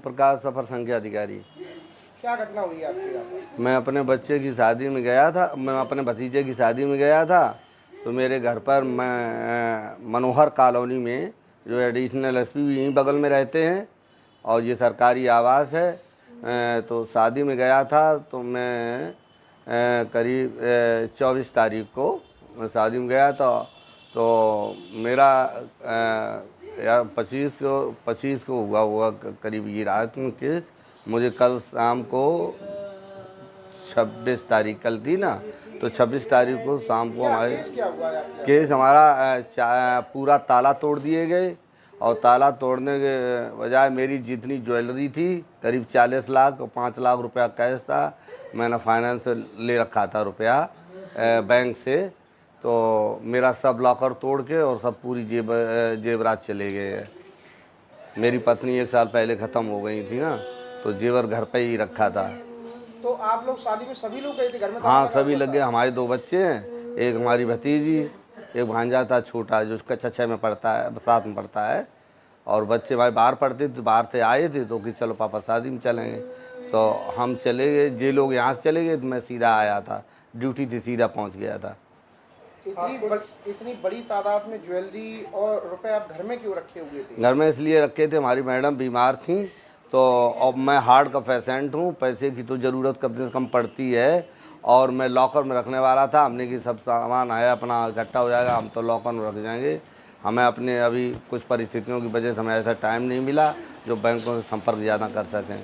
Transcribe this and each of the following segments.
प्रकाश, सफर संख्या अधिकारी। क्या घटना हुई आपके यहाँ पर? मैं अपने बच्चे की शादी में गया था, मैं अपने भतीजे की शादी में गया था, तो मेरे घर पर मैं मनोहर कॉलोनी में, जो एडिशनल एसपी भी यहीं बगल में रहते हैं और ये सरकारी आवास है, तो शादी में गया था। तो मैं करीब 24 तारीख को मैं शादी में गया था। तो मेरा या 25 को हुआ करीब ये रात में केस। मुझे कल शाम को 26 तारीख कल थी ना, तो 26 तारीख को शाम को हमारे क्या हुआ है आपके? केस हमारा पूरा ताला तोड़ दिए गए और ताला तोड़ने के बजाय मेरी जितनी ज्वेलरी थी करीब 40 लाख और 5 लाख रुपया कैश था। मैंने फाइनेंस ले रखा था रुपया बैंक से, तो मेरा सब लॉकर तोड़ के और सब पूरी जेवरात चले गए हैं। मेरी पत्नी 1 साल पहले ख़त्म हो गई थी ना, तो जेवर घर पे ही रखा था। तो आप लोग शादी में सभी लोग गए थे घर में? हाँ, सभी लगे। हमारे 2 बच्चे हैं, एक हमारी भतीजी, एक भांजा था छोटा जो उसका 6 में पढ़ता है, 7 में पढ़ता है। और बच्चे भाई बाहर पढ़ते थे, बाहर से आए थे तो कि चलो पापा शादी में चलेंगे, तो हम चले गए। जे लोग यहाँ से चले गए तो मैं सीधा आया था, ड्यूटी थी, सीधा पहुँच गया था। इतनी बड़ी तादाद में ज्वेलरी और रुपए आप घर में क्यों रखे हुए थे? घर में इसलिए रखे थे, हमारी मैडम बीमार थी, तो अब मैं हार्ट का पेशेंट हूँ, पैसे की तो ज़रूरत कम से कम पड़ती है। और मैं लॉकर में रखने वाला था, हमने कि सब सामान आया अपना इकट्ठा हो जाएगा, हम तो लॉकर में रख जाएंगे। हमें अपने अभी कुछ परिस्थितियों की वजह से हमें ऐसा टाइम नहीं मिला जो बैंकों से संपर्क ज़्यादा कर सकें।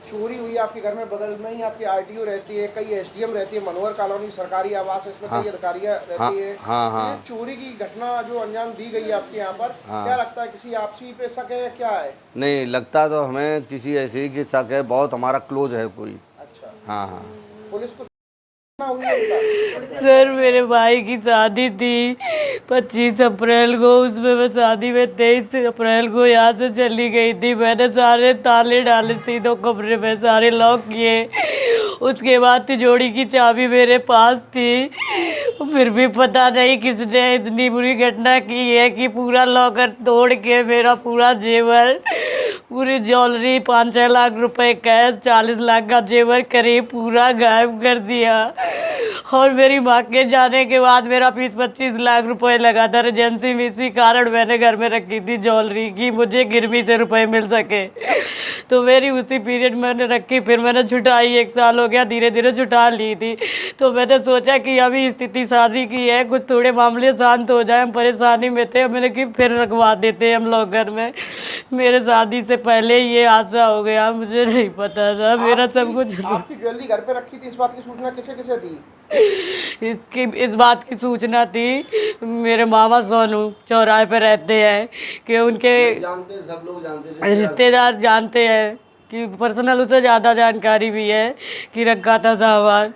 चोरी हुई आपके घर में, बगल में ही आपकी आरटीओ रहती है, कई एसडीएम रहती है, मनोहर कॉलोनी सरकारी आवास है, इसमें कई अधिकारियां रहती है। हाँ। चोरी की घटना जो अंजाम दी गई है आपके यहाँ पर, क्या लगता है किसी आपसी पे शक है, क्या है? नहीं लगता, तो हमें किसी ऐसे ही की शक है, बहुत हमारा क्लोज है कोई। अच्छा। हाँ। पुलिस को हुई है उनका? सर मेरे भाई की शादी थी 25 अप्रैल को, उसमें मैं शादी में 23 अप्रैल को यहाँ से चली गई थी। मैंने सारे ताले डाले, तीनों कमरे में सारे लॉक किए। उसके बाद तिजोरी की चाबी मेरे पास थी, फिर भी पता नहीं किसने इतनी बुरी घटना की है कि पूरा लॉकर तोड़ के मेरा पूरा जेवर, पूरी ज्वेलरी, 5-6 लाख रुपए कैश, 40 लाख का जेवर करीब पूरा गायब कर दिया। और मेरी माँ के जाने के बाद मेरा 20-25 लाख रुपए लगा था एजेंसी में, इसी कारण मैंने घर में रखी थी ज्वेलरी की, मुझे गिरवी से रुपए मिल सके। तो मेरी उसी पीरियड मैंने रखी, फिर मैंने छुटाई, 1 साल हो गया, धीरे धीरे छुटा ली थी। तो मैंने सोचा कि अभी स्थिति शादी की है, कुछ थोड़े मामले शांत हो जाए, हम परेशानी में थे, मैंने कि फिर रखवा देते हम लोग घर में। मेरे शादी से पहले ये हादसा हो गया, मुझे नहीं पता था। मेरा सब कुछ, आपकी ज्वेलरी घर पे रखी थी, इस बात की सूचना किसे किसे दी? इस बात की सूचना थी, मेरे मामा सोनू चौराहे पे रहते हैं, कि उनके जानते, सब लोग जानते, रिश्तेदार जानते हैं, कि पर्सनल उसे ज़्यादा जानकारी भी है कि रखा था सामान।